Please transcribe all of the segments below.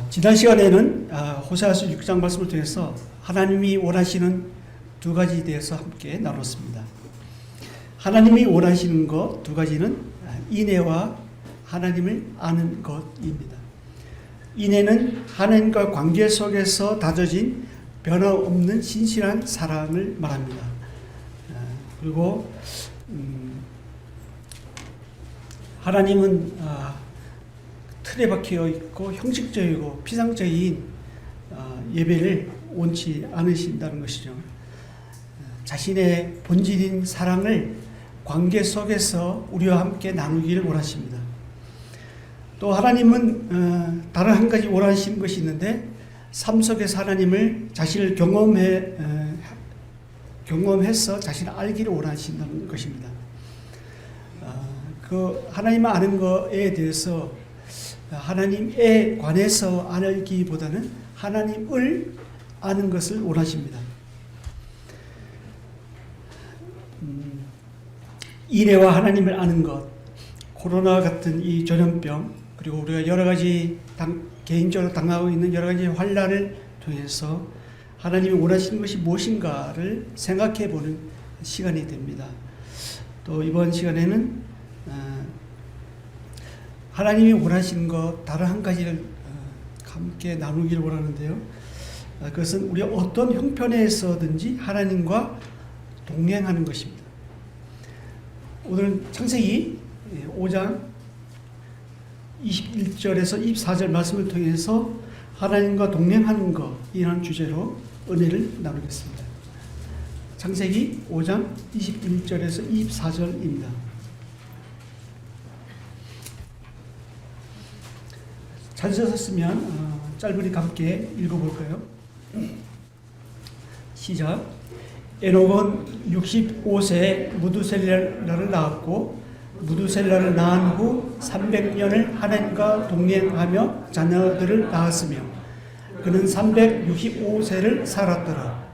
지난 시간에는 호세아서 6장 말씀을 통해서 하나님이 원하시는 두 가지에 대해서 함께 나눴습니다. 하나님이 원하시는 것 두 가지는 인애와 하나님을 아는 것입니다. 인애는 하나님과 관계 속에서 다져진 변함없는 신실한 사랑을 말합니다. 그리고 하나님은 틀에 박혀 있고 형식적이고 피상적인 예배를 원치 않으신다는 것이죠. 자신의 본질인 사랑을 관계 속에서 우리와 함께 나누기를 원하십니다. 또 하나님은 다른 한 가지 원하시는 것이 있는데 삶 속에서 하나님을 자신을 경험해서 자신을 알기를 원하신다는 것입니다. 그 하나님을 아는 것에 대해서 하나님에 관해서 알기보다는 하나님을 아는 것을 원하십니다. 인애와 하나님을 아는 것, 코로나 같은 이 전염병, 그리고 우리가 여러 가지 개인적으로 당하고 있는 여러 가지 환난을 통해서 하나님이 원하시는 것이 무엇인가를 생각해 보는 시간이 됩니다. 또 이번 시간에는 하나님이 원하시는 것 다른 한 가지를 함께 나누기를 원하는데요. 그것은 우리 어떤 형편에서든지 하나님과 동행하는 것입니다. 오늘 창세기 5장 21절에서 24절 말씀을 통해서 하나님과 동행하는 것이라는 주제로 은혜를 나누겠습니다. 창세기 5장 21절에서 24절입니다. 찾으셨으면 짧으니까 함께 읽어볼까요? 시작. 에녹은 65세에 무두셀라를 낳았고 무두셀라를 낳은 후 300년을 하나님과 동행하며 자녀들을 낳았으며 그는 365세를 살았더라.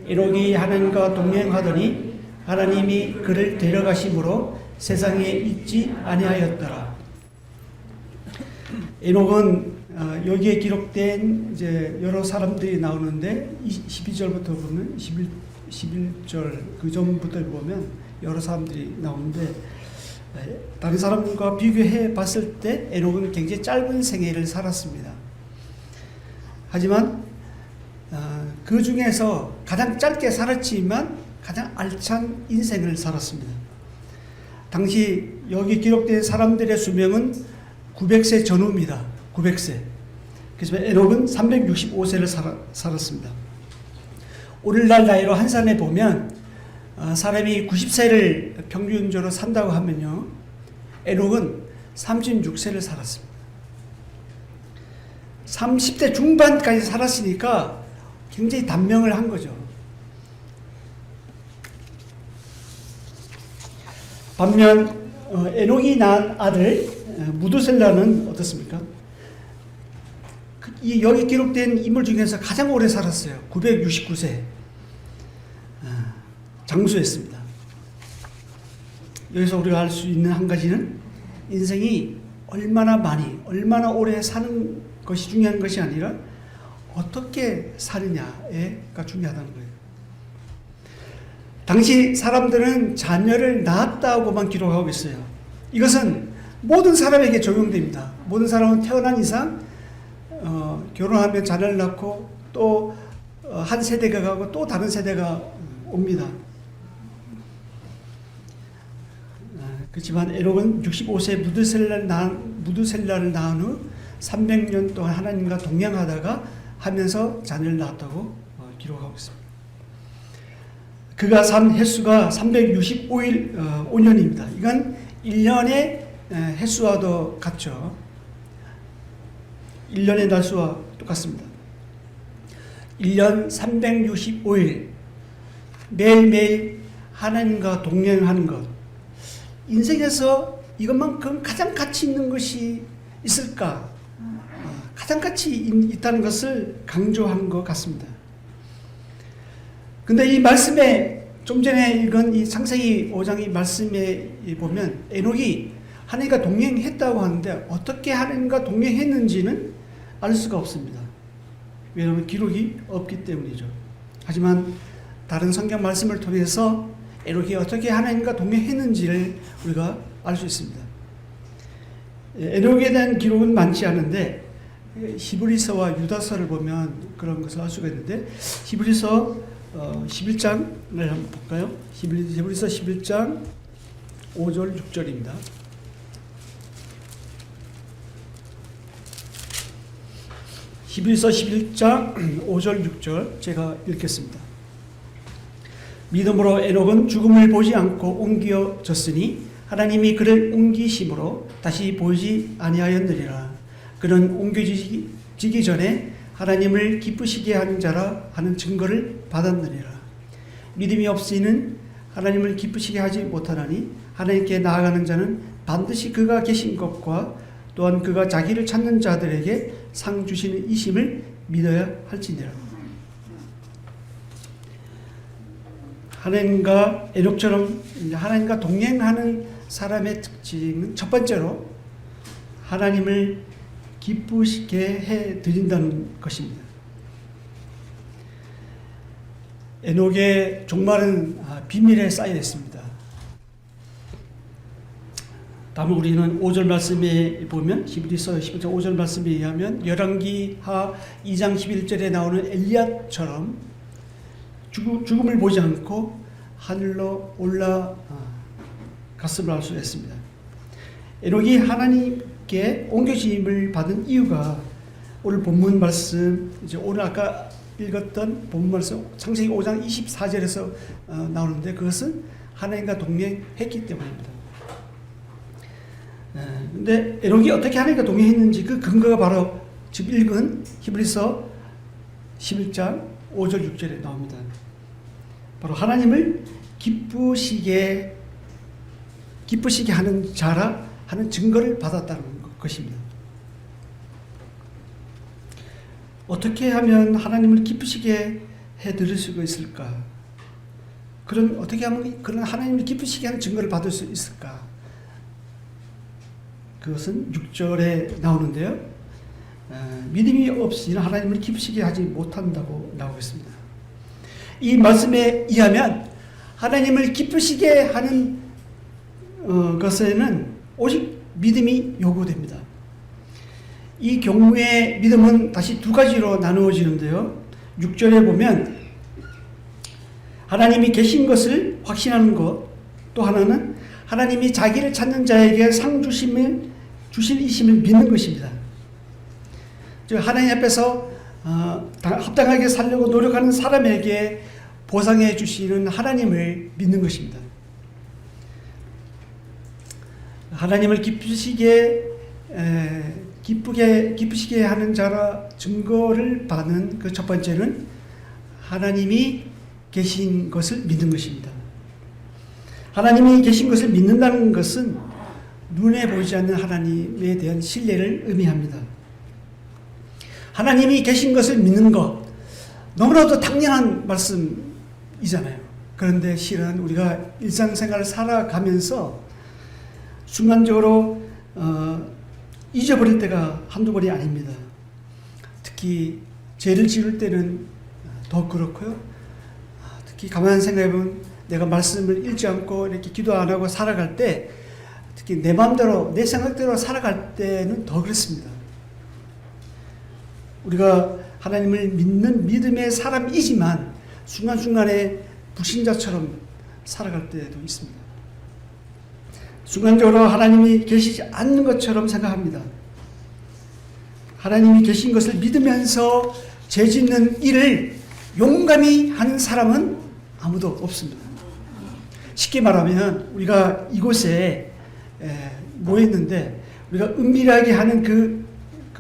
에녹이 하나님과 동행하더니 하나님이 그를 데려가심으로 세상에 있지 아니하였더라. 에녹은 여기에 기록된 이제 여러 사람들이 나오는데 12절부터 보면 11절 그 전부터 보면 여러 사람들이 나오는데 다른 사람과 비교해 봤을 때 에녹은 굉장히 짧은 생애를 살았습니다. 하지만 그 중에서 가장 짧게 살았지만 가장 알찬 인생을 살았습니다. 당시 여기 기록된 사람들의 수명은 900세 전후입니다. 900세. 그래서 에녹은 365세를 살았습니다. 오늘날 나이로 한산해 보면 사람이 90세를 평균적으로 산다고 하면요, 에녹은 36세를 살았습니다. 30대 중반까지 살았으니까 굉장히 단명을 한 거죠. 반면 에녹이 낳은 아들 무두셀라는 어떻습니까? 여기 기록된 인물 중에서 가장 오래 살았어요. 969세 장수했습니다. 여기서 우리가 알 수 있는 한 가지는 인생이 얼마나 많이 얼마나 오래 사는 것이 중요한 것이 아니라 어떻게 사느냐가 중요하다는 거예요. 당시 사람들은 자녀를 낳았다고만 기록하고 있어요. 이것은 모든 사람에게 적용됩니다. 모든 사람은 태어난 이상 결혼하면 자녀를 낳고 또 한 세대가 가고 또 다른 세대가 옵니다. 그렇지만 에녹은 65세 무두셀라를 낳은 후 300년 동안 하나님과 동행하다가 하면서 자녀를 낳았다고 기록하고 있습니다. 그가 산 횟수가 365년입니다. 이건 1년의 횟수와도 같죠. 1년의 날수와 똑같습니다. 1년 365일 매일매일 하나님과 동행하는 것. 인생에서 이것만큼 가장 가치 있는 것이 있을까? 가장 가치 있다는 것을 강조한 것 같습니다. 근데 이 말씀에 좀 전에 읽은 이 창세기 5장 이 말씀에 보면 에녹이 하나님과 동행했다고 하는데 어떻게 하나님과 동행했는지는 알 수가 없습니다. 왜냐하면 기록이 없기 때문이죠. 하지만 다른 성경 말씀을 통해서 에녹이 어떻게 하나님과 동행했는지를 우리가 알 수 있습니다. 에녹에 대한 기록은 많지 않은데 히브리서와 유다서를 보면 그런 것을 알 수가 있는데, 히브리서 11장을 한번 볼까요? 히브리서 11장 5절 6절입니다. 히브리서 11장 5절 6절 제가 읽겠습니다. 믿음으로 에녹은 죽음을 보지 않고 옮겨졌으니 하나님이 그를 옮기심으로 다시 보이지 아니하였느니라. 그는 옮겨지기 전에 하나님을 기쁘시게 하는 자라 하는 증거를 받았느니라. 믿음이 없이는 하나님을 기쁘시게 하지 못하나니 하나님께 나아가는 자는 반드시 그가 계신 것과 또한 그가 자기를 찾는 자들에게 상 주시는 이심을 믿어야 할지니라. 하나님과 에녹처럼 하나님과 동행하는 사람의 특징은 첫 번째로 하나님을 기쁘시게 해 드린다는 것입니다. 에녹의 종말은 비밀에 쌓여 있습니다. 다음에 우리는 5절 말씀에 보면, 히브리서 11장 5절 말씀에 의하면 열왕기하 2장 11절에 나오는 엘리야처럼 죽음을 보지 않고 하늘로 올라갔음을 알 수 있습니다. 에녹이 하나님께 옮겨짐을 받은 이유가 오늘 본문 말씀, 이제 오늘 아까 읽었던 본문 말씀 창세기 5장 24절에서 나오는데, 그것은 하나님과 동행했기 때문입니다. 근데 에녹이 어떻게 하나님과 동행했는지 그 근거가 바로 지금 읽은 히브리서 11장 5절 6절에 나옵니다. 바로 하나님을 기쁘시게 하는 자라 하는 증거를 받았다는 것입니다. 어떻게 하면 하나님을 기쁘시게 해드릴 수가 있을까? 어떻게 하면 그런 하나님을 기쁘시게 하는 증거를 받을 수 있을까? 그것은 6절에 나오는데요. 믿음이 없이는 하나님을 기쁘시게 하지 못한다고 나오고 있습니다. 이 말씀에 의하면 하나님을 기쁘시게 하는 것에는 오직 믿음이 요구됩니다. 이 경우에 믿음은 다시 두 가지로 나누어지는데요. 6절에 보면 하나님이 계신 것을 확신하는 것, 또 하나는 하나님이 자기를 찾는 자에게 상 주실 이심을 믿는 것입니다. 즉 하나님 앞에서 합당하게 살려고 노력하는 사람에게 보상해 주시는 하나님을 믿는 것입니다. 하나님을 기쁘시게 하는 자라 증거를 받는 그 첫 번째는 하나님이 계신 것을 믿는 것입니다. 하나님이 계신 것을 믿는다는 것은 눈에 보이지 않는 하나님에 대한 신뢰를 의미합니다. 하나님이 계신 것을 믿는 것, 너무나도 당연한 말씀이잖아요. 그런데 실은 우리가 일상생활을 살아가면서 순간적으로 잊어버릴 때가 한두 번이 아닙니다. 특히 죄를 지을 때는 더 그렇고요. 특히 가만히 생각해보면 내가 말씀을 읽지 않고 이렇게 기도 안 하고 살아갈 때, 특히 내 마음대로 내 생각대로 살아갈 때는 더 그렇습니다. 우리가 하나님을 믿는 믿음의 사람이지만 순간순간에 불신자처럼 살아갈 때도 있습니다. 순간적으로 하나님이 계시지 않는 것처럼 생각합니다. 하나님이 계신 것을 믿으면서 죄 짓는 일을 용감히 하는 사람은 아무도 없습니다. 쉽게 말하면 우리가 이곳에 모였는데 우리가 은밀하게 하는 그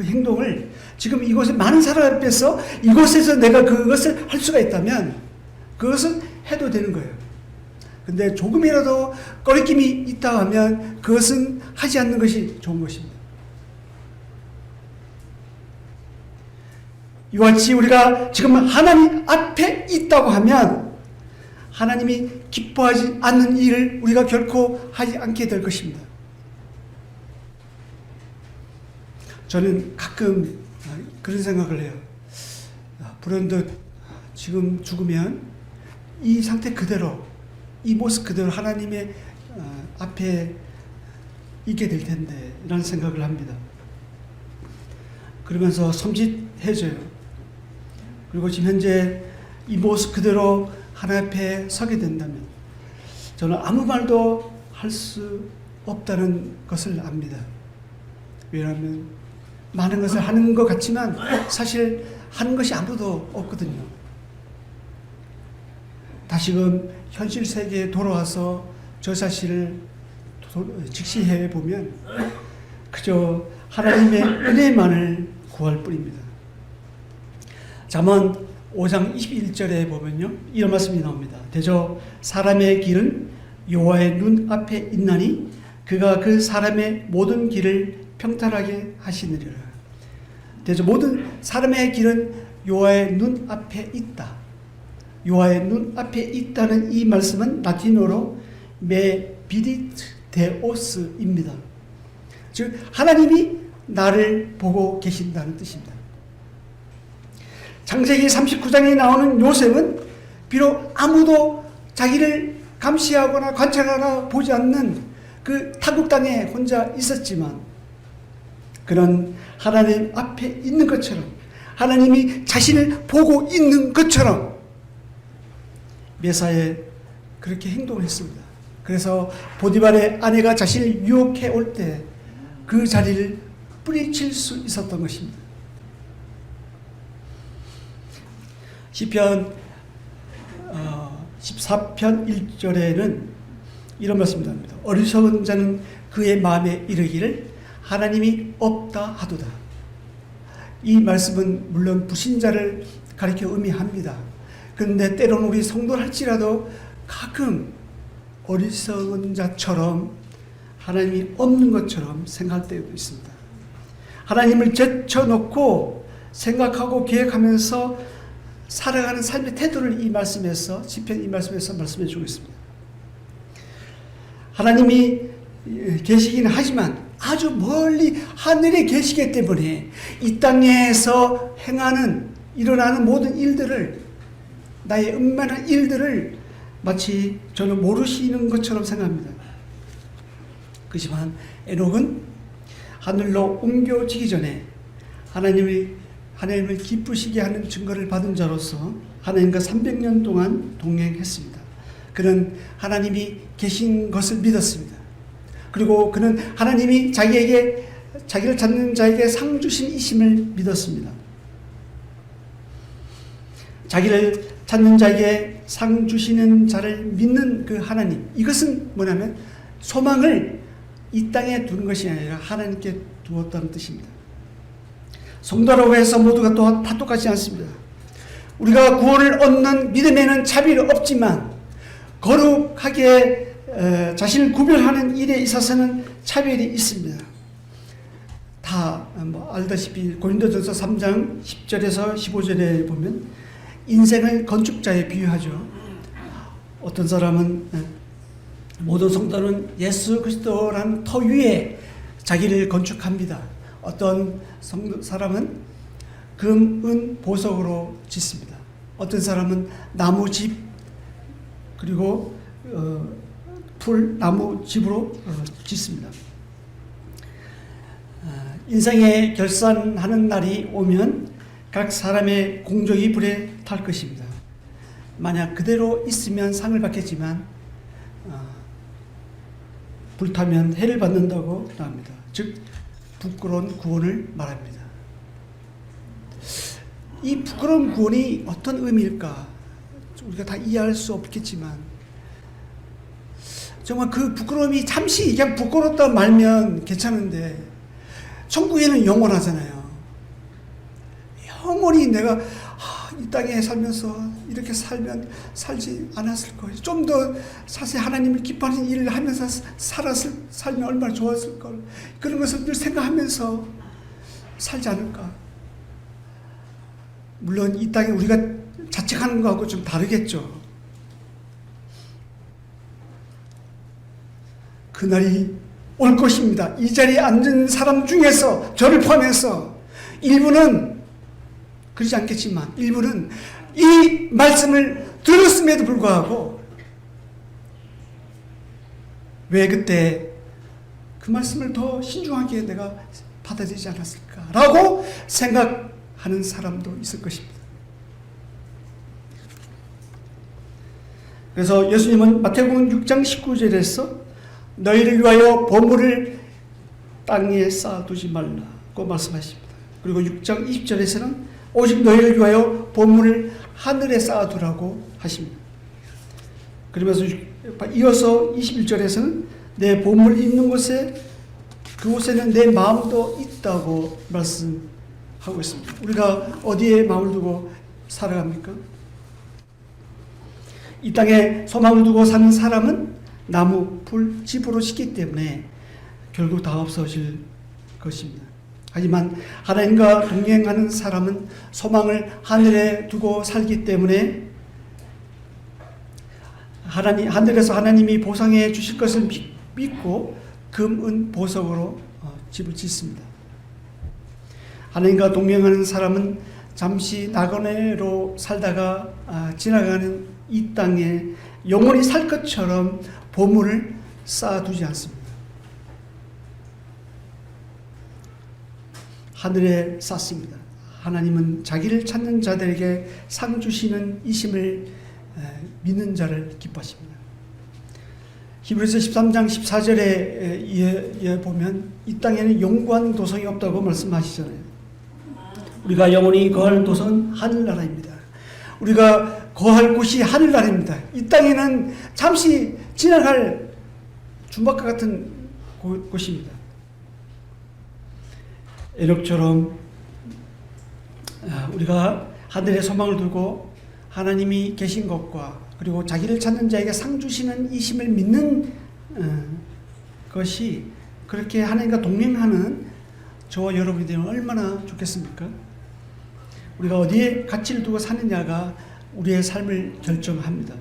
행동을 지금 이곳에 많은 사람 앞에서 이곳에서 내가 그것을 할 수가 있다면 그것은 해도 되는 거예요. 근데 조금이라도 꺼리낌이 있다 하면 그것은 하지 않는 것이 좋은 것입니다. 이와 같이 우리가 지금 하나님 앞에 있다고 하면 하나님이 기뻐하지 않는 일을 우리가 결코 하지 않게 될 것입니다. 저는 그런 생각을 해요. 불현듯 지금 죽으면 이 상태 그대로, 이 모습 그대로 하나님의 앞에 있게 될 텐데 라는 생각을 합니다. 그러면서 섬찟해져요. 그리고 지금 현재 이 모습 그대로 하나님 앞에 서게 된다면 저는 아무 말도 할 수 없다는 것을 압니다. 왜냐하면 많은 것을 하는 것 같지만 사실 하는 것이 아무도 없거든요. 다시금 현실 세계에 돌아와서 저 사실을 직시해 보면 그저 하나님의 은혜만을 구할 뿐입니다. 잠언 5장 21절에 보면요, 이런 말씀이 나옵니다. 대저 사람의 길은 여호와의 눈 앞에 있나니 그가 그 사람의 모든 길을 평탄하게 하시느니라. 대저 모든 사람의 길은 여호와의 눈 앞에 있다. 여호와의 눈 앞에 있다는 이 말씀은 라틴어로 메 비디트 데오스입니다. 즉 하나님이 나를 보고 계신다는 뜻입니다. 창세기 39장에 나오는 요셉은 비록 아무도 자기를 감시하거나 관찰하거나 보지 않는 그 타국 땅에 혼자 있었지만 그런 하나님 앞에 있는 것처럼, 하나님이 자신을 보고 있는 것처럼 메사에 그렇게 행동했습니다. 그래서 보디발의 아내가 자신을 유혹해 올 때 그 자리를 뿌리칠 수 있었던 것입니다. 시편 14편 1절에는 이런 말씀이 나옵니다. 어리석은 자는 그의 마음에 이르기를 하나님이 없다 하도다. 이 말씀은 물론 불신자를 가리켜 의미합니다. 그런데 때로는 우리 성도할지라도 가끔 어리석은 자처럼 하나님이 없는 것처럼 생각할 때도 있습니다. 하나님을 제쳐놓고 생각하고 계획하면서 살아가는 삶의 태도를 이 말씀에서, 시편 이 말씀에서 말씀해 주고 있습니다. 하나님이 계시긴 하지만 아주 멀리 하늘에 계시기 때문에 이 땅에서 일어나는 모든 일들을, 나의 음란한 일들을 마치 저는 모르시는 것처럼 생각합니다. 그렇지만 에녹은 하늘로 옮겨지기 전에 하나님을 기쁘시게 하는 증거를 받은 자로서 하나님과 300년 동안 동행했습니다. 그는 하나님이 계신 것을 믿었습니다. 그리고 그는 하나님이 자기를 찾는 자에게 상 주신 이심을 믿었습니다. 자기를 찾는 자에게 상 주시는 자를 믿는 그 하나님, 이것은 뭐냐면 소망을 이 땅에 두는 것이 아니라 하나님께 두었다는 뜻입니다. 성도라고 해서 모두가 다 똑같지 않습니다. 우리가 구원을 얻는 믿음에는 차별이 없지만 거룩하게 자신을 구별하는 일에 있어서는 차별이 있습니다. 다 알다시피 고린도전서 3장 10절에서 15절에 보면 인생을 건축자에 비유하죠. 어떤 사람은 모든 성도는 예수 그리스도라는 터 위에 자기를 건축합니다. 어떤 사람은 금, 은, 보석으로 짓습니다. 어떤 사람은 나무집 그리고 풀, 나무집으로 짓습니다. 인생의 결산하는 날이 오면 각 사람의 공적이 불에 탈 것입니다. 만약 그대로 있으면 상을 받겠지만 불타면 해를 받는다고 나옵니다. 즉 부끄러운 구원을 말합니다. 이 부끄러운 구원이 어떤 의미일까? 우리가 다 이해할 수 없겠지만 정말 그 부끄러움이 잠시 그냥 부끄럽다 말면 괜찮은데 천국에는 영원하잖아요. 영원히 내가 이 땅에 살면서 이렇게 살지 않았을 거예요. 좀 더 사실 하나님을 기뻐하는 일을 하면서 살면 얼마나 좋았을 걸. 그런 것을 늘 생각하면서 살지 않을까. 물론 이 땅에 우리가 자책하는 거하고 좀 다르겠죠. 그날이 올 것입니다. 이 자리에 앉은 사람 중에서 저를 포함해서 일부는 그러지 않겠지만 일부는 이 말씀을 들었음에도 불구하고 왜 그때 그 말씀을 더 신중하게 내가 받아들이지 않았을까라고 생각하는 사람도 있을 것입니다. 그래서 예수님은 마태복음 6장 19절에서 너희를 위하여 보물을 땅에 쌓아두지 말라고 말씀하십니다. 그리고 6장 20절에서는 오직 너희를 위하여 보물을 하늘에 쌓아두라고 하십니다. 그러면서 이어서 21절에서는 내 보물 있는 곳에 그곳에는 내 마음도 있다고 말씀하고 있습니다. 우리가 어디에 마음을 두고 살아갑니까? 이 땅에 소망을 두고 사는 사람은 나무, 풀, 집으로 짓기 때문에 결국 다 없어질 것입니다. 하지만 하나님과 동행하는 사람은 소망을 하늘에 두고 살기 때문에 하늘에서 하나님이 보상해 주실 것을 믿고 금, 은, 보석으로 집을 짓습니다. 하나님과 동행하는 사람은 잠시 나그네로 살다가 지나가는 이 땅에 영원히 살 것처럼 보물을 쌓아두지 않습니다. 하늘에 쌓습니다. 하나님은 자기를 찾는 자들에게 상 주시는 이심을 믿는 자를 기뻐하십니다. 히브리서 13장 14절에 보면 이 땅에는 영구한 도성이 없다고 말씀하시잖아요. 우리가 영원히 거할 도성은 하늘나라입니다. 우리가 거할 곳이 하늘나라입니다. 이 땅에는 잠시 지나갈 주막과 같은 곳입니다. 에녹처럼 우리가 하늘에 소망을 두고 하나님이 계신 것과 그리고 자기를 찾는 자에게 상 주시는 이심을 믿는 것이 그렇게 하나님과 동행하는 저와 여러분이 되면 얼마나 좋겠습니까? 우리가 어디에 가치를 두고 사느냐가 우리의 삶을 결정합니다.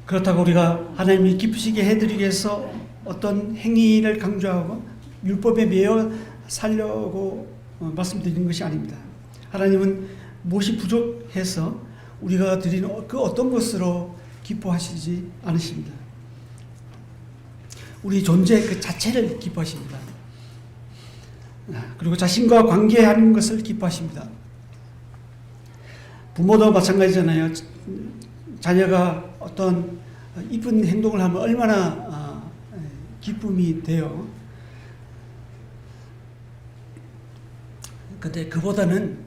그렇다고 우리가 하나님이 기쁘시게 해드리기 위해서 어떤 행위를 강조하고 율법에 매여 살려고 말씀드리는 것이 아닙니다. 하나님은 무엇이 부족해서 우리가 드리는 그 어떤 것으로 기뻐하시지 않으십니다. 우리 존재 그 자체를 기뻐하십니다. 그리고 자신과 관계하는 것을 기뻐하십니다. 부모도 마찬가지잖아요. 자녀가 어떤 이쁜 행동을 하면 얼마나 기쁨이 돼요. 근데 그보다는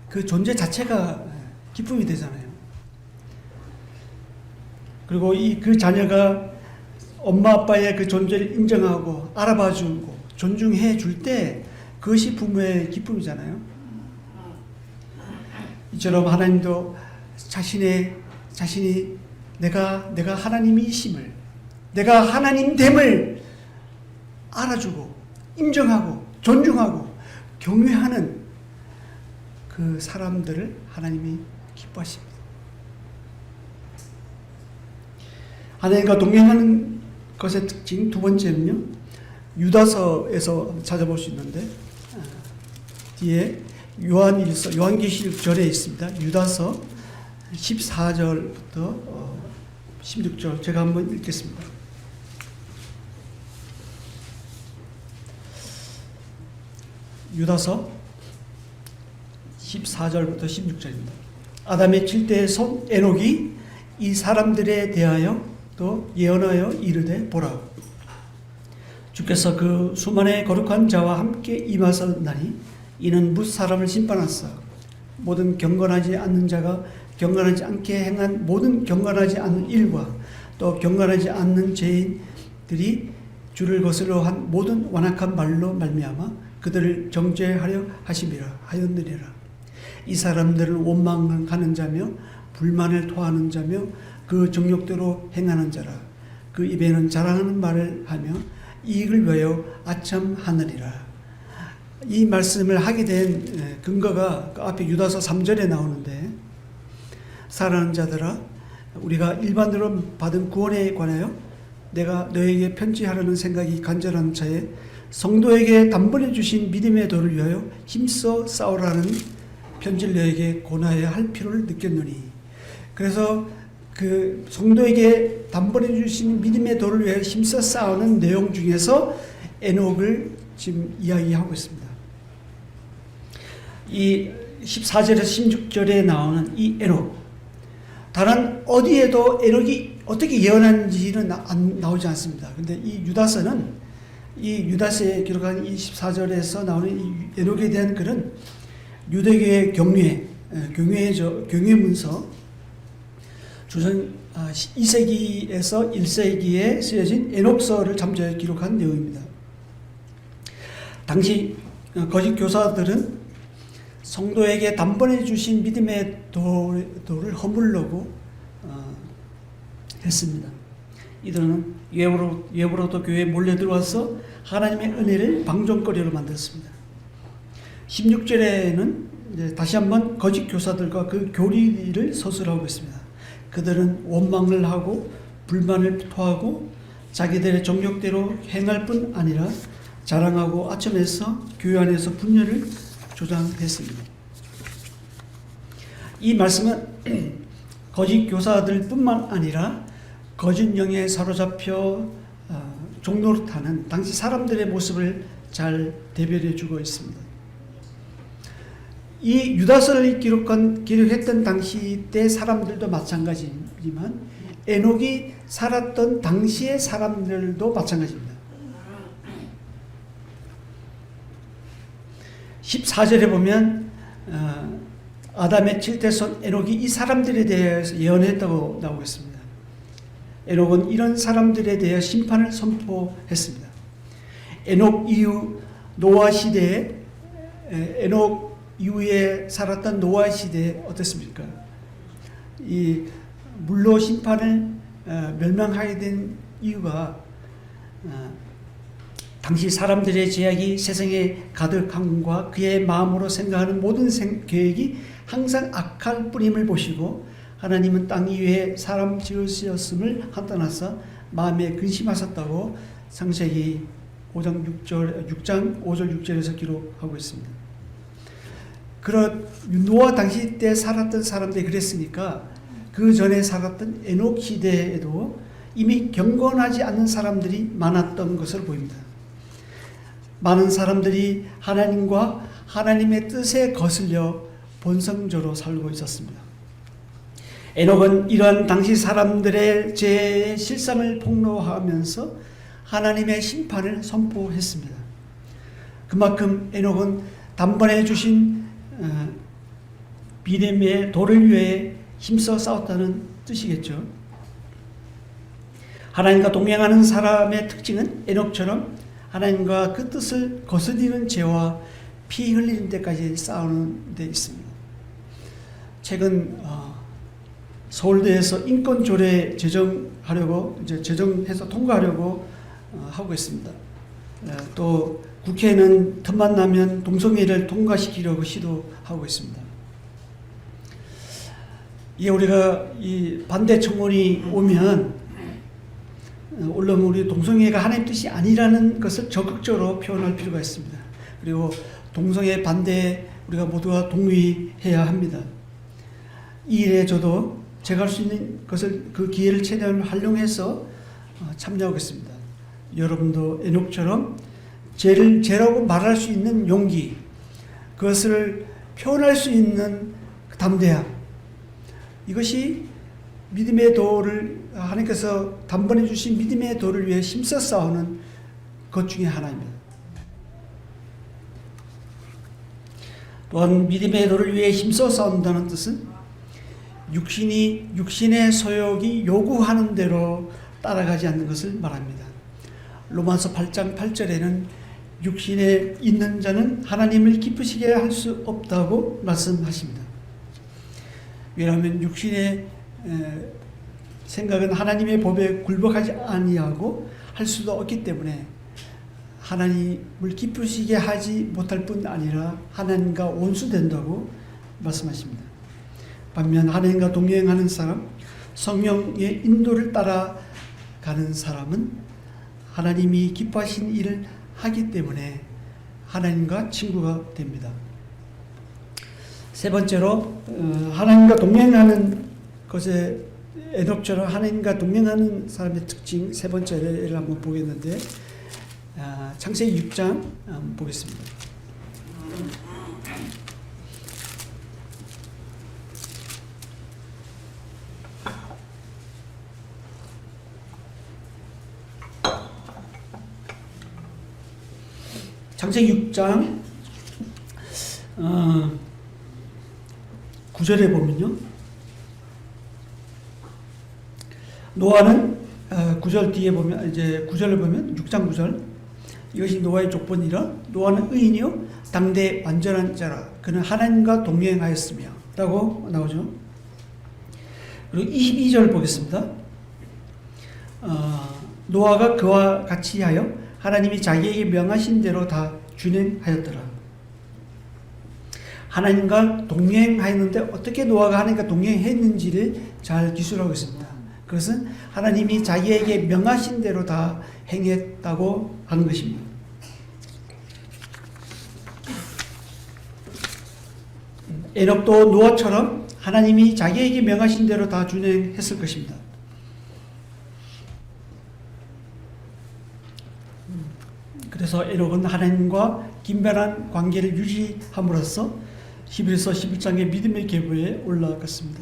그 존재 자체가 기쁨이 되잖아요. 그리고 그 자녀가 엄마 아빠의 그 존재를 인정하고 알아봐주고 존중해 줄 때 그것이 부모의 기쁨이잖아요. 이처럼 하나님도 자신이 내가 하나님이심을, 내가 하나님됨을 알아주고 인정하고 존중하고 경외하는 그 사람들을 하나님이 기뻐하십니다. 하나님과 동행하는 것의 특징 두 번째는요, 유다서에서 찾아볼 수 있는데 뒤에 요한계시록절에 있습니다. 유다서 14절부터 16절 제가 한번 읽겠습니다. 유다서 14절부터 16절입니다. 아담의 7대의 손 에녹이 이 사람들에 대하여 또 예언하여 이르되 보라, 주께서 그 수만의 거룩한 자와 함께 임하셨나니 이는 뭇 사람을 심판하사 모든 경건하지 않는 자가 경건하지 않게 행한 모든 경건하지 않는 일과 또 경건하지 않는 죄인들이 주를 거스러 한 모든 완악한 말로 말미암아 그들을 정죄하려 하였느니라. 이 사람들은 원망을 가는 자며 불만을 토하는 자며 그 정욕대로 행하는 자라. 그 입에는 자랑하는 말을 하며 이익을 위하여 아첨하느니라. 이 말씀을 하게 된 근거가 그 앞에 유다서 3절에 나오는데, 사랑하는 자들아, 우리가 일반적으로 받은 구원에 관하여 내가 너에게 편지하려는 생각이 간절한 차에 성도에게 단번에 주신 믿음의 도를 위하여 힘써 싸우라는 편지를 너에게 고나야 할 필요를 느꼈노니. 그래서 그 성도에게 단번에 주신 믿음의 도를 위하여 힘써 싸우는 내용 중에서 에녹을 지금 이야기하고 있습니다. 이 14절에서 16절에 나오는 이 에녹, 다른 어디에도 에녹이 어떻게 예언하는지는 나오지 않습니다. 근데 이 유다서에 기록한 이 14절에서 나오는 이 에녹에 대한 글은 유대교의 경외 문서 주전 2세기에서 1세기에 쓰여진 에녹서를 참조해 기록한 내용입니다. 당시 거짓 교사들은 성도에게 단번에 주신 믿음의 도를 허물려고 했습니다. 이들은 외부로부터 교회에 몰려 들어와서 하나님의 은혜를 방종거리로 만들었습니다. 16절에는 이제 다시 한번 거짓 교사들과 그 교리를 서술하고 있습니다. 그들은 원망을 하고 불만을 토하고 자기들의 정욕대로 행할 뿐 아니라 자랑하고 아첨해서 교회 안에서 분열을 조장했습니다. 이 말씀은 거짓 교사들뿐만 아니라 거짓 영에 사로잡혀 종노릇하는 당시 사람들의 모습을 잘 대변해 주고 있습니다. 이 유다서를 기록했던 당시 때 사람들도 마찬가지지만 에녹이 살았던 당시의 사람들도 마찬가지입니다. 14절에 보면 아담의 7대손 에녹이 이 사람들에 대해서 예언했다고 나오고 있습니다. 에녹은 이런 사람들에 대해 심판을 선포했습니다. 에녹 이후 노아 시대에 에녹 이후에 살았던 노아 시대에 어떻습니까? 이 물로 심판을 멸망하게 된 이유가 당시 사람들의 제약이 세상에 가득함과 그의 마음으로 생각하는 모든 계획이 항상 악할 뿐임을 보시고 하나님은 땅 위에 사람 지으셨음을 한떠나서 마음에 근심하셨다고 창세기 6장 5절 6절에서 기록하고 있습니다. 노아 당시 때 살았던 사람들이 그랬으니까 그 전에 살았던 에녹 시대에도 이미 경건하지 않는 사람들이 많았던 것으로 보입니다. 많은 사람들이 하나님과 하나님의 뜻에 거슬려 본성적으로 살고 있었습니다. 에녹은 이러한 당시 사람들의 죄의 실상을 폭로하면서 하나님의 심판을 선포했습니다. 그만큼 에녹은 단번에 주신 믿음의 도를 위해 힘써 싸웠다는 뜻이겠죠. 하나님과 동행하는 사람의 특징은 에녹처럼 하나님과 그 뜻을 거스리는 죄와 피 흘리는 데까지 싸우는 데 있습니다. 최근 서울대에서 인권조례 제정해서 통과하려고 하고 있습니다. 또 국회에는 틈만 나면 동성애를 통과시키려고 시도하고 있습니다. 우리가 이 반대 청원이 오면 물론 우리 동성애가 하나님 뜻이 아니라는 것을 적극적으로 표현할 필요가 있습니다. 그리고 동성애 반대에 우리가 모두가 동의해야 합니다. 이 일에 저도 제가 할 수 있는 것을 그 기회를 최대한 활용해서 참여하겠습니다. 여러분도 에녹처럼 죄라고 말할 수 있는 용기, 그것을 표현할 수 있는 담대함, 이것이 믿음의 도를 하나님께서 단번에 주신 믿음의 도를 위해 힘써 싸우는 것 중에 하나입니다. 또한 믿음의 도를 위해 힘써 싸운다는 뜻은 육신의 소욕이 요구하는 대로 따라가지 않는 것을 말합니다. 로마서 8장 8절에는 육신에 있는 자는 하나님을 기쁘시게 할 수 없다고 말씀하십니다. 왜냐하면 육신의 생각은 하나님의 법에 굴복하지 아니하고 할 수도 없기 때문에 하나님을 기쁘시게 하지 못할 뿐 아니라 하나님과 원수된다고 말씀하십니다. 반면 하나님과 동행하는 사람, 성령의 인도를 따라가는 사람은 하나님이 기뻐하신 일을 하기 때문에 하나님과 친구가 됩니다. 세 번째로 하나님과 동행하는 것에 에녹처럼 하나님과 동행하는 사람의 특징 세 번째를 한번 보겠는데 창세기 6장 한번 보겠습니다. 창세기 6장 9절에 보면요. 노아는 9절 뒤에 보면 이제 9절을 보면 6장 9절 이것이 노아의 족본이라 노아는 의인이요 당대 완전한 자라 그는 하나님과 동행하였으며 라고 나오죠. 그리고 22절 보겠습니다. 노아가 그와 같이 하여 하나님이 자기에게 명하신 대로 다 준행하였더라. 하나님과 동행하였는데 어떻게 노아가 하나님과 동행했는지를 잘 기술하고 있습니다. 그것은 하나님이 자기에게 명하신 대로 다 행했다고 하는 것입니다. 에녹도 노아처럼 하나님이 자기에게 명하신 대로 다 준행했을 것입니다. 그래서 에녹은 하나님과 긴밀한 관계를 유지함으로써 히브리서 11장의 믿음의 계보에 올라갔습니다.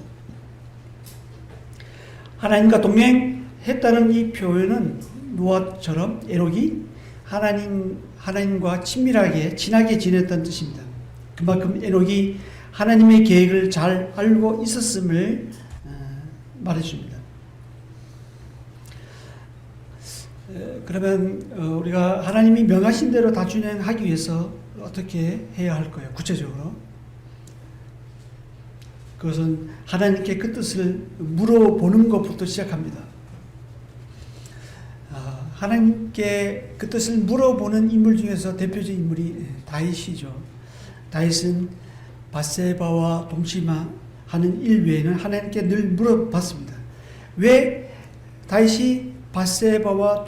하나님과 동행했다는 이 표현은 노아처럼 에녹이 하나님과 친하게 지냈다는 뜻입니다. 그만큼 에녹이 하나님의 계획을 잘 알고 있었음을 말해줍니다. 그러면 우리가 하나님이 명하신 대로 다 준행하기 위해서 어떻게 해야 할까요? 구체적으로 그것은 하나님께 그 뜻을 물어보는 것부터 시작합니다. 하나님께 그 뜻을 물어보는 인물 중에서 대표적인 인물이 다윗이죠. 다윗은 밧세바와 동침하는 일 외에는 하나님께 늘 물어봤습니다. 왜 다윗이 밧세바와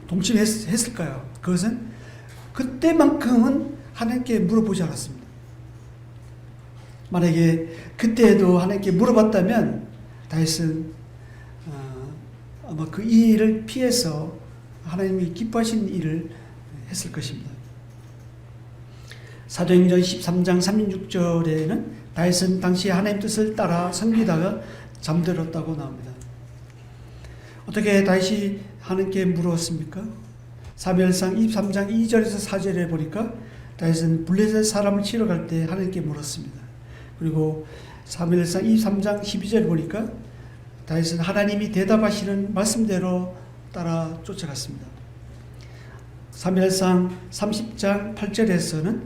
동침했을까요? 그것은 그때만큼은 하나님께 물어보지 않았습니다. 만약에 그때도 하나님께 물어봤다면 다윗은 아마 그 일을 피해서 하나님이 기뻐하시는 일을 했을 것입니다. 사도행전 13장 36절에는 다윗은 당시 하나님 뜻을 따라 섬기다가 잠들었다고 나옵니다. 어떻게 다윗이 하나님께 물었습니까? 사무엘상 23장 2절에서 4절에 보니까 다윗은 블레셋 사람을 치러 갈 때 하나님께 물었습니다. 그리고 사무엘상 23장 12절 보니까 다윗은 하나님이 대답하시는 말씀대로 따라 쫓아갔습니다. 사무엘상 30장 8절에서는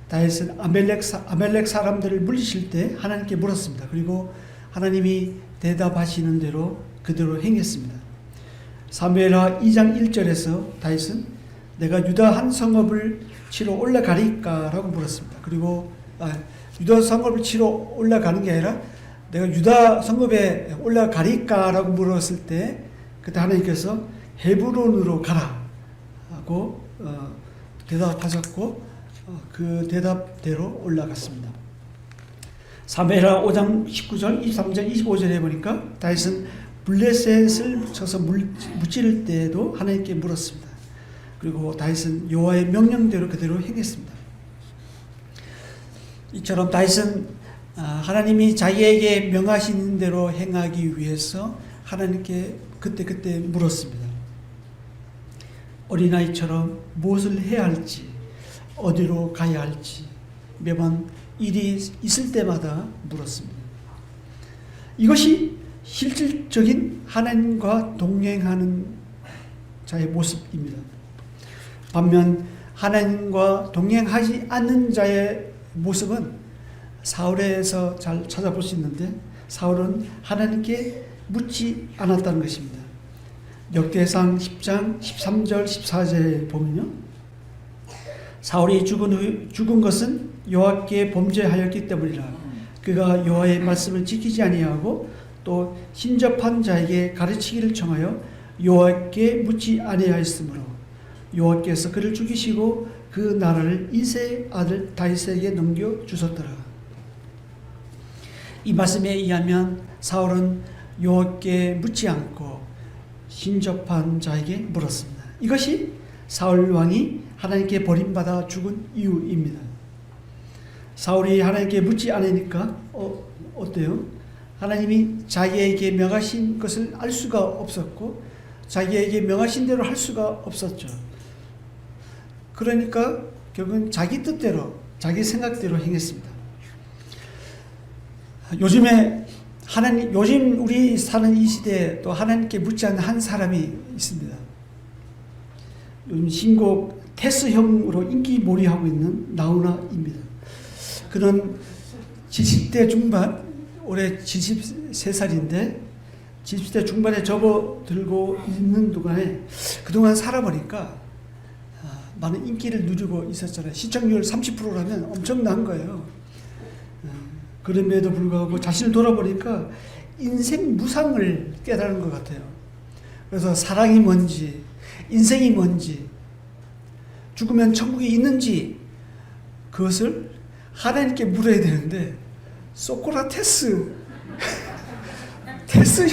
다윗은 아멜렉 사람들을 물리칠 때 하나님께 물었습니다. 그리고 하나님이 대답하시는 대로 그대로 행했습니다. 사무엘하 2장 1절에서 다윗은 내가 유다 한 성읍을 치러 올라가리까 라고 물었습니다. 그리고 유다 성읍을 치러 올라가는 게 아니라 내가 유다 성읍에 올라가리까 라고 물었을 때 그때 하나님께서 헤브론으로 가라 하고 대답하셨고 그 대답대로 올라갔습니다. 사무엘하 5장 19절, 23절, 25절에 보니까 다윗은 블레셋을 쳐서 무찌를 때에도 하나님께 물었습니다. 그리고 다윗은 여호와의 명령대로 그대로 행했습니다. 이처럼 다윗은 하나님이 자기에게 명하시는 대로 행하기 위해서 하나님께 그때 물었습니다. 어린아이처럼 무엇을 해야 할지, 어디로 가야 할지 매번 일이 있을 때마다 물었습니다. 이것이 실질적인 하나님과 동행하는 자의 모습입니다. 반면 하나님과 동행하지 않는 자의 모습은 사울에서 잘 찾아볼 수 있는데 사울은 하나님께 묻지 않았다는 것입니다. 역대상 10장 13절 14절에 보면요. 사울이 죽은 것은 여호와께 범죄하였기 때문이라. 그가 여호와의 말씀을 지키지 아니하고 또 신접한 자에게 가르치기를 청하여 여호와께 묻지 아니하였으므로 여호와께서 그를 죽이시고 그 나라를 이새의 아들 다윗에게 넘겨 주셨더라. 이 말씀에 의하면 사울은 여호와께 묻지 않고 신접한 자에게 물었습니다. 이것이 사울 왕이 하나님께 버림받아 죽은 이유입니다. 사울이 하나님께 묻지 않으니까 어때요? 하나님이 자기에게 명하신 것을 알 수가 없었고 자기에게 명하신 대로 할 수가 없었죠. 그러니까 결국은 자기 뜻대로 자기 생각대로 행했습니다. 요즘 우리 사는 이 시대에 또 하나님께 묻지 않는 한 사람이 있습니다. 요즘 신곡 테스형으로 인기몰이하고 있는 나훈아입니다. 그는 70대 중반, 올해 73살인데 70대 중반에 접어들고 있는 동안에 그동안 살아보니까 많은 인기를 누리고 있었잖아요. 시청률 30%라면 엄청난 거예요. 그럼에도 불구하고 자신을 돌아보니까 인생 무상을 깨달은 것 같아요. 그래서 사랑이 뭔지, 인생이 뭔지, 죽으면 천국이 있는지 그것을 하나님께 물어야 되는데 소크라테스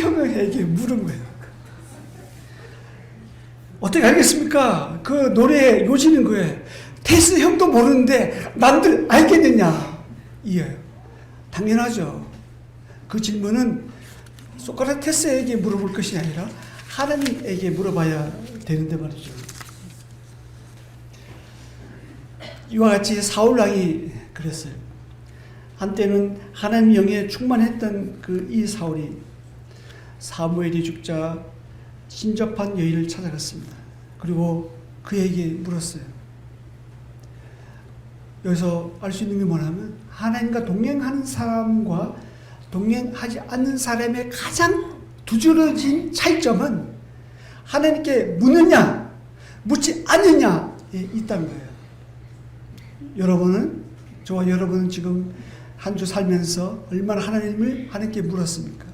형에게 물은 거예요. 어떻게 알겠습니까? 그 노래에 요지는 거예요. 테스 형도 모르는데 남들 알겠느냐? 이에요. 당연하죠. 그 질문은 소크라테스에게 물어볼 것이 아니라 하나님에게 물어봐야 되는데 말이죠. 이와 같이 사울왕이 그랬어요. 한때는 하나님 영에 충만했던 이 사울이 사무엘이 죽자 신접한 여인을 찾아갔습니다. 그리고 그에게 물었어요. 여기서 알 수 있는 게 뭐냐면 하나님과 동행하는 사람과 동행하지 않는 사람의 가장 두드러진 차이점은 하나님께 묻느냐 묻지 않느냐에 있다는 거예요. 저와 여러분은 지금 한 주 살면서 얼마나 하나님께 물었습니까?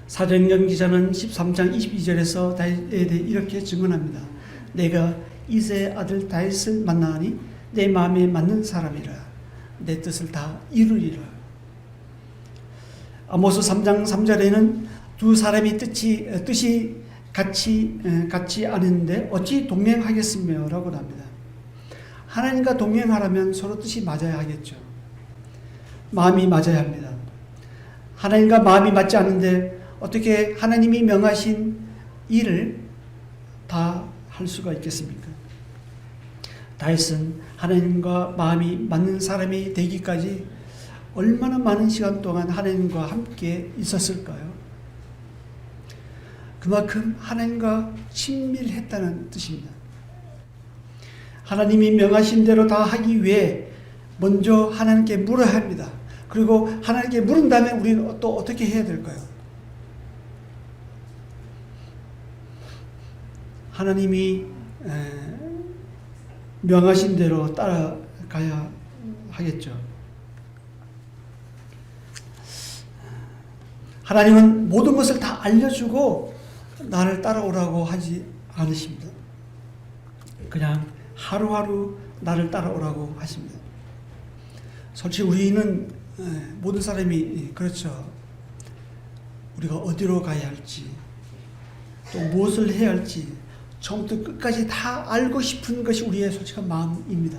사도행전 기자는 13장 22절에서 다윗에 대해 이렇게 증언합니다. 내가 이새의 아들 다윗을 만나니 내 마음에 맞는 사람이라 내 뜻을 다 이루리라. 아모스 3장 3절에는 두 사람이 뜻이 같지 않은데 어찌 동행하겠으며 라고 합니다. 하나님과 동행하려면 서로 뜻이 맞아야 하겠죠. 마음이 맞아야 합니다. 하나님과 마음이 맞지 않는데 어떻게 하나님이 명하신 일을 다 할 수가 있겠습니까? 다윗은 하나님과 마음이 맞는 사람이 되기까지 얼마나 많은 시간 동안 하나님과 함께 있었을까요? 그만큼 하나님과 친밀했다는 뜻입니다. 하나님이 명하신 대로 다 하기 위해 먼저 하나님께 물어야 합니다. 그리고 하나님께 물은 다음에 우리는 또 어떻게 해야 될까요? 하나님이 명하신 대로 따라가야 하겠죠. 하나님은 모든 것을 다 알려주고 나를 따라오라고 하지 않으십니다. 그냥 하루하루 나를 따라오라고 하십니다. 솔직히 우리는 모든 사람이 그렇죠. 우리가 어디로 가야 할지 또 무엇을 해야 할지 처음부터 끝까지 다 알고 싶은 것이 우리의 솔직한 마음입니다.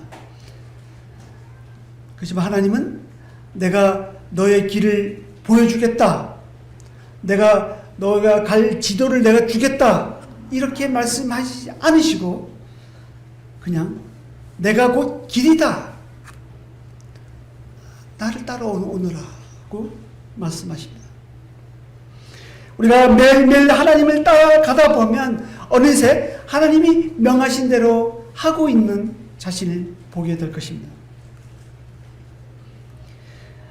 그렇지만 하나님은 내가 너의 길을 보여주겠다. 너가 갈 지도를 내가 주겠다. 이렇게 말씀하시지 않으시고 그냥 내가 곧 길이다. 나를 따라오느라고 말씀하십니다. 우리가 매일매일 하나님을 따라가다 보면 어느새 하나님이 명하신 대로 하고 있는 자신을 보게 될 것입니다.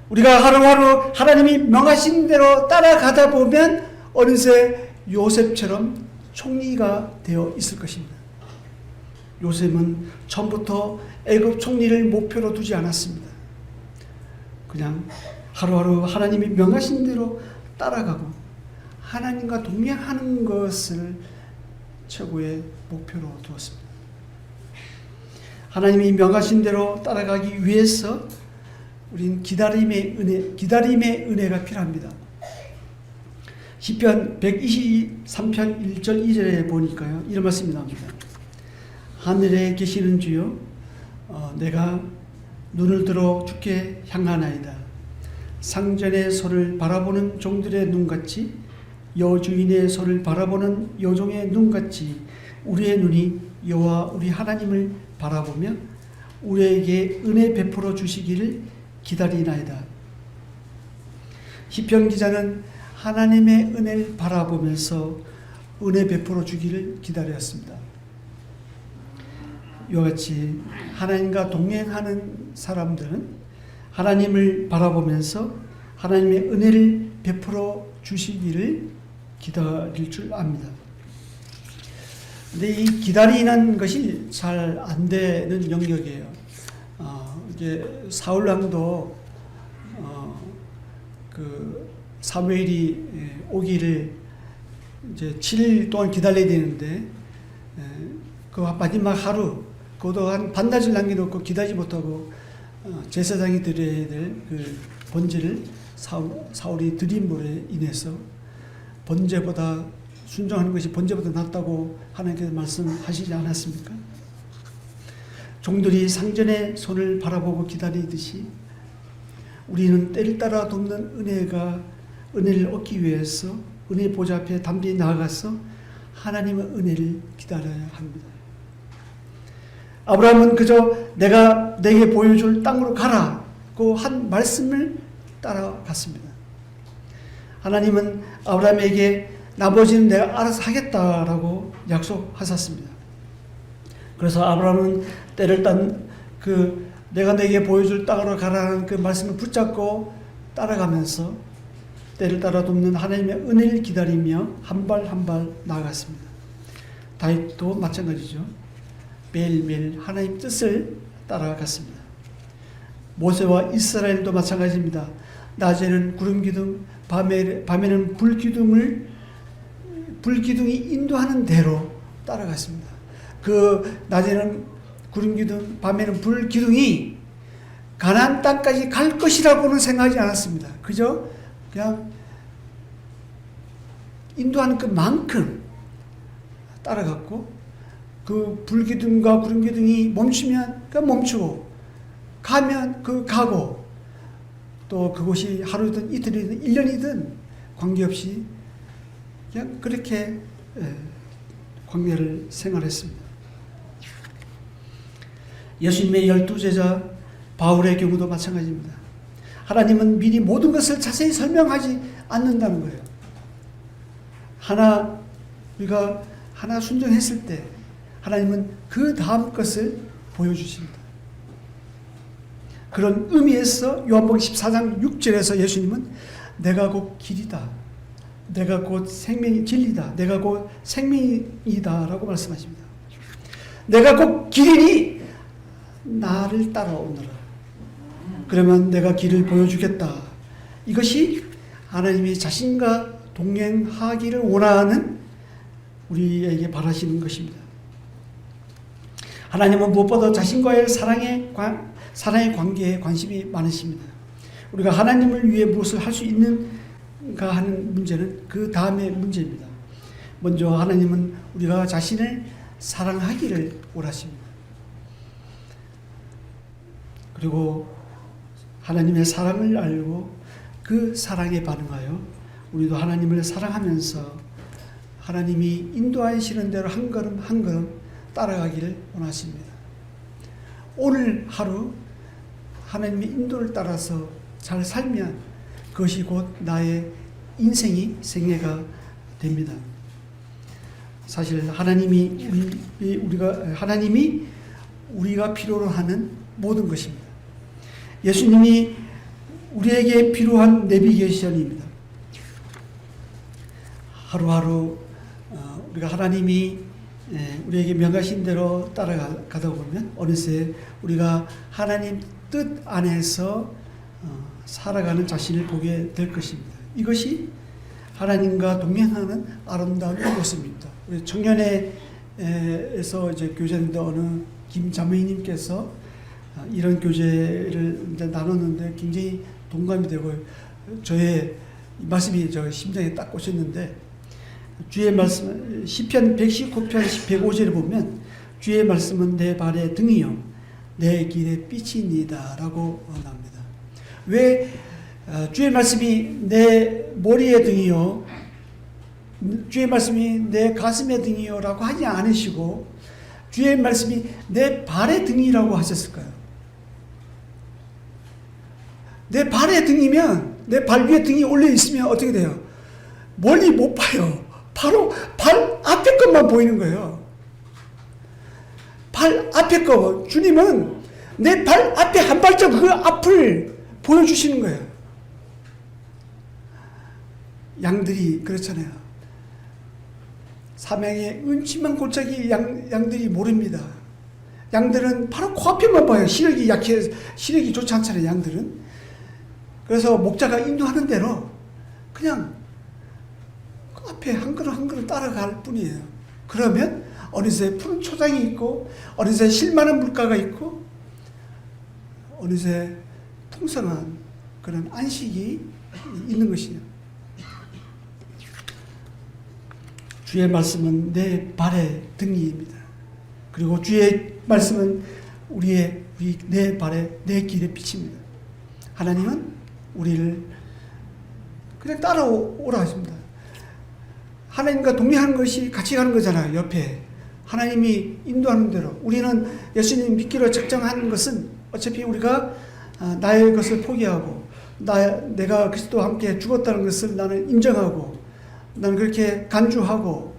우리가 하루하루 하나님이 명하신 대로 따라가다 보면 어느새 요셉처럼 총리가 되어 있을 것입니다. 요셉은 처음부터 애굽 총리를 목표로 두지 않았습니다. 그냥 하루하루 하나님이 명하신 대로 따라가고 하나님과 동행하는 것을 최고의 목표로 두었습니다. 하나님이 명하신 대로 따라가기 위해서 우린 기다림의 은혜가 필요합니다. 시편 123편 1절 2절에 보니까요, 이런 말씀이 나옵니다. 하늘에 계시는 주여, 내가 눈을 들어 주께 향하나이다. 상전의 손을 바라보는 종들의 눈같이, 여주인의 손을 바라보는 여종의 눈같이 우리의 눈이 여호와 우리 하나님을 바라보며 우리에게 은혜 베풀어 주시기를 기다리나이다. 시편 기자는 하나님의 은혜를 바라보면서 은혜 베풀어 주기를 기다렸습니다. 이와 같이 하나님과 동행하는 사람들은 하나님을 바라보면서 하나님의 은혜를 베풀어 주시기를 기다릴 줄 압니다. 근데 이 기다리는 것이 잘 안 되는 영역이에요. 이게 사울 왕도 그 사무엘이 오기를 이제 7일 동안 기다려야 되는데 그 마지막 하루 그것도 한 반나절 남겨놓고 기다리지 못하고 제사장이 드려야 될 그 번제를 사울이 드림으로 인해서 번제보다 순종하는 것이 번제보다 낫다고 하나님께서 말씀하시지 않았습니까? 종들이 상전의 손을 바라보고 기다리듯이 우리는 때를 따라 돕는 은혜를 얻기 위해서 은혜 보좌 앞에 담대히 나아가서 하나님의 은혜를 기다려야 합니다. 아브라함은 그저 내가 내게 보여줄 땅으로 가라고 한 말씀을 따라갔습니다. 하나님은 아브라함에게 나머지는 내가 알아서 하겠다라고 약속하셨습니다. 그래서 아브라함은 때를 딴 그 내가 내게 보여줄 땅으로 가라는 그 말씀을 붙잡고 따라가면서 때를 따라 돕는 하나님의 은혜를 기다리며 한 발 한 발 나아갔습니다. 다윗도 마찬가지죠. 매일매일 하나님 뜻을 따라갔습니다. 모세와 이스라엘도 마찬가지입니다. 낮에는 구름 기둥, 밤에는 불기둥이 인도하는 대로 따라갔습니다. 그 낮에는 구름 기둥, 밤에는 불기둥이 가나안 땅까지 갈 것이라고는 생각하지 않았습니다. 그저 그냥 인도하는 그만큼 따라갔고 그 불기둥과 구름 기둥이 멈추면 그 멈추고 가면 그 가고 또 그곳이 하루든 이틀이든 1년이든 관계없이 그냥 그렇게 광야를 생활했습니다. 예수님의 12제자 바울의 경우도 마찬가지입니다. 하나님은 미리 모든 것을 자세히 설명하지 않는다는 거예요. 우리가 하나 순종했을 때 하나님은 그 다음 것을 보여주십니다. 그런 의미에서 요한복음 14장 6절에서 예수님은 내가 곧 길이다. 내가 곧 생명이 진리다. 내가 곧 생명이다 라고 말씀하십니다. 내가 곧 길이니 나를 따라오너라. 그러면 내가 길을 보여주겠다. 이것이 하나님이 자신과 동행하기를 원하는 우리에게 바라시는 것입니다. 하나님은 무엇보다 자신과의 사랑의 관계에 관심이 많으십니다. 우리가 하나님을 위해 무엇을 할 수 있는가 하는 문제는 그 다음의 문제입니다. 먼저 하나님은 우리가 자신을 사랑하기를 원하십니다. 그리고 하나님의 사랑을 알고 그 사랑에 반응하여 우리도 하나님을 사랑하면서 하나님이 인도하시는 대로 한 걸음 한 걸음 따라가기를 원하십니다. 오늘 하루 하나님의 인도를 따라서 잘 살면 그것이 곧 나의 인생이 생애가 됩니다. 사실 하나님이 우리가 필요로 하는 모든 것입니다. 예수님이 우리에게 필요한 내비게이션입니다. 하루하루 우리가 하나님이 우리에게 명하신 대로 따라가다 보면 어느새 우리가 하나님 뜻 안에서 살아가는 자신을 보게 될 것입니다. 이것이 하나님과 동행하는 아름다운 모습입니다. 우리 청년회에서 이제 교제인데 어느 김자매님께서 이런 교제를 이제 나눴는데 굉장히 동감이 되고 저의 말씀이 저 심장에 딱 꽂혔는데, 주의 말씀 시편 119편 105절에 보면 주의 말씀은 내 발의 등이요 내 길의 빛이니다라고 나옵니다. 왜 주의 말씀이 내 머리의 등이요 주의 말씀이 내 가슴의 등이요라고 하지 않으시고 주의 말씀이 내 발의 등이라고 하셨을까요? 내 발의 등이면, 내 발 위에 등이 올려 있으면 어떻게 돼요? 멀리 못 봐요. 바로 발 앞에 것만 보이는 거예요. 발 앞에 거. 주님은 내 발 앞에 한 발짝 그 앞을 보여주시는 거예요. 양들이 그렇잖아요. 사명의 음침한 골짜기 양들이 모릅니다. 양들은 바로 코앞에만 봐요. 시력이 약해, 시력이 좋지 않잖아요, 양들은. 그래서 목자가 인도하는 대로 그냥 그 앞에 한 걸음 한 걸음 따라갈 뿐이에요. 그러면 어느새 푸른 초장이 있고, 어느새 쉴만한 물가가 있고, 어느새 풍성한 그런 안식이 있는 것이에요. 주의 말씀은 내 발의 등이입니다. 그리고 주의 말씀은 내 발의, 내 길의 빛입니다. 하나님은 우리를 그냥 따라오라 하십니다. 하나님과 동행하는 것이 같이 가는 거잖아요. 옆에 하나님이 인도하는 대로. 우리는 예수님 믿기로 작정하는 것은 어차피 우리가 나의 것을 포기하고 내가 그리스도와 함께 죽었다는 것을 나는 인정하고, 나는 그렇게 간주하고,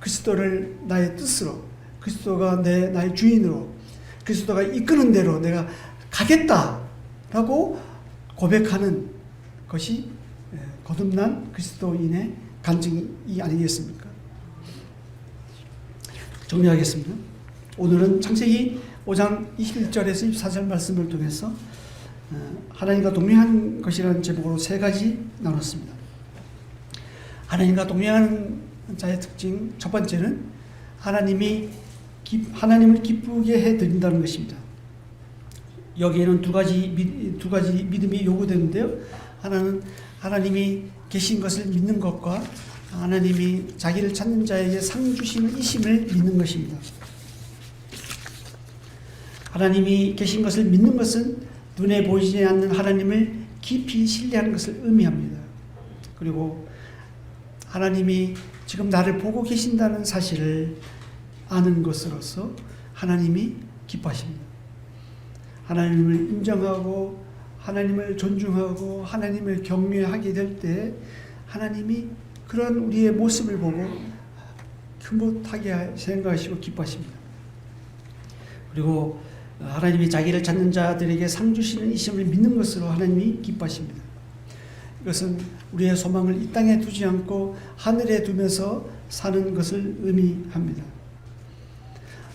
그리스도를 나의 뜻으로, 그리스도가 나의 주인으로, 그리스도가 이끄는 대로 내가 가겠다라고 고백하는 것이 거듭난 그리스도인의 간증이 아니겠습니까? 정리하겠습니다. 오늘은 창세기 5장 21절에서 24절 말씀을 통해서 하나님과 동행하는 것이라는 제목으로 세 가지 나눴습니다. 하나님과 동행하는 자의 특징, 첫 번째는 하나님을 기쁘게 해드린다는 것입니다. 여기에는 두 가지 믿음이 요구되는데요. 하나는 하나님이 계신 것을 믿는 것과 하나님이 자기를 찾는 자에게 상 주시는 이심을 믿는 것입니다. 하나님이 계신 것을 믿는 것은 눈에 보이지 않는 하나님을 깊이 신뢰하는 것을 의미합니다. 그리고 하나님이 지금 나를 보고 계신다는 사실을 아는 것으로서 하나님이 기뻐하십니다. 하나님을 인정하고 하나님을 존중하고 하나님을 경외하게 될 때 하나님이 그런 우리의 모습을 보고 흐뭇하게 생각하시고 기뻐하십니다. 그리고 하나님이 자기를 찾는 자들에게 상 주시는 이심을 믿는 것으로 하나님이 기뻐하십니다. 이것은 우리의 소망을 이 땅에 두지 않고 하늘에 두면서 사는 것을 의미합니다.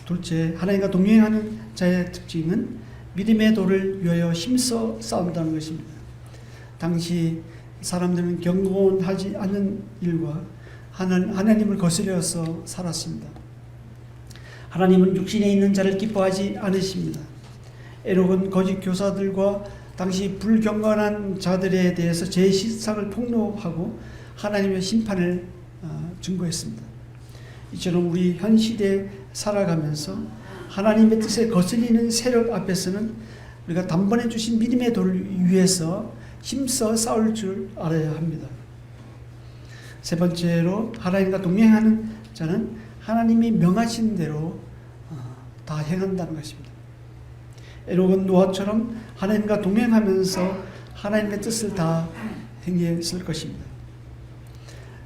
둘째, 하나님과 동행하는 자의 특징은 믿음의 도를 위하여 힘써 싸운다는 것입니다. 당시 사람들은 경건하지 않는 일과 하나님을 거스려서 살았습니다. 하나님은 육신에 있는 자를 기뻐하지 않으십니다. 에녹은 거짓 교사들과 당시 불경건한 자들에 대해서 제 실상을 폭로하고 하나님의 심판을 증거했습니다. 이처럼 우리 현 시대에 살아가면서 하나님의 뜻에 거슬리는 세력 앞에서는 우리가 단번에 주신 믿음의 도를 위해서 힘써 싸울 줄 알아야 합니다. 세 번째로 하나님과 동행하는 자는 하나님이 명하신 대로 다 행한다는 것입니다. 에녹은 노아처럼 하나님과 동행하면서 하나님의 뜻을 다 행했을 것입니다.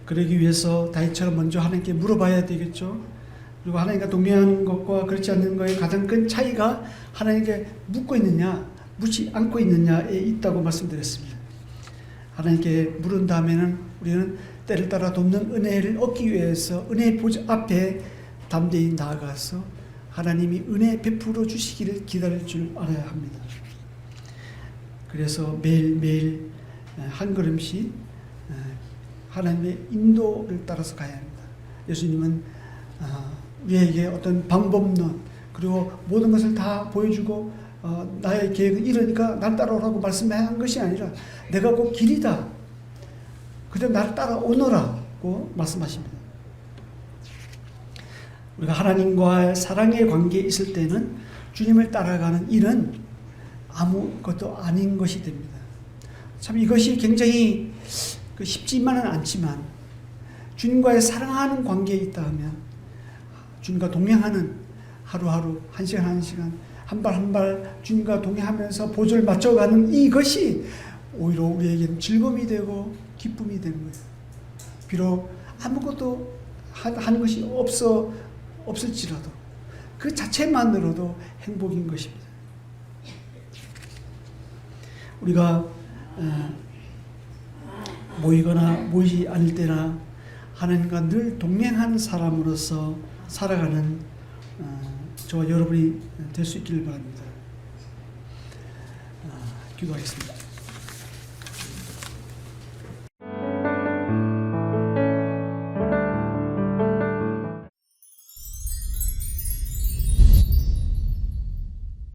그러기 위해서 다윗처럼 먼저 하나님께 물어봐야 되겠죠. 그리고 하나님과 동행하는 것과 그렇지 않는 것의 가장 큰 차이가 하나님께 묻고 있느냐 묻지 않고 있느냐에 있다고 말씀드렸습니다. 하나님께 물은 다음에는 우리는 때를 따라 돕는 은혜를 얻기 위해서 은혜의 보좌 앞에 담대히 나아가서 하나님이 은혜 베풀어 주시기를 기다릴 줄 알아야 합니다. 그래서 매일매일 한 걸음씩 하나님의 인도를 따라서 가야 합니다. 예수님은 우리에게 어떤 방법론 그리고 모든 것을 다 보여주고 나의 계획은 이러니까 날 따라오라고 말씀한 것이 아니라 내가 곧 길이다. 그래서 나를 따라오너라고 말씀하십니다. 우리가 하나님과의 사랑의 관계에 있을 때는 주님을 따라가는 일은 아무것도 아닌 것이 됩니다. 참 이것이 굉장히 쉽지만은 않지만 주님과의 사랑하는 관계에 있다 하면 주님과 동행하는 하루하루 한 시간 한 시간 한 발 한 발 주님과 동행하면서 보조를 맞춰가는 이것이 오히려 우리에게는 즐거움이 되고 기쁨이 되는 거예요. 비록 아무것도 하는 것이 없을지라도 그 자체만으로도 행복인 것입니다. 우리가 모이거나 모이지 않을 때나 하나님과 늘 동행하는 사람으로서 살아가는 저와 여러분이 될 수 있기를 바랍니다. 기도하겠습니다.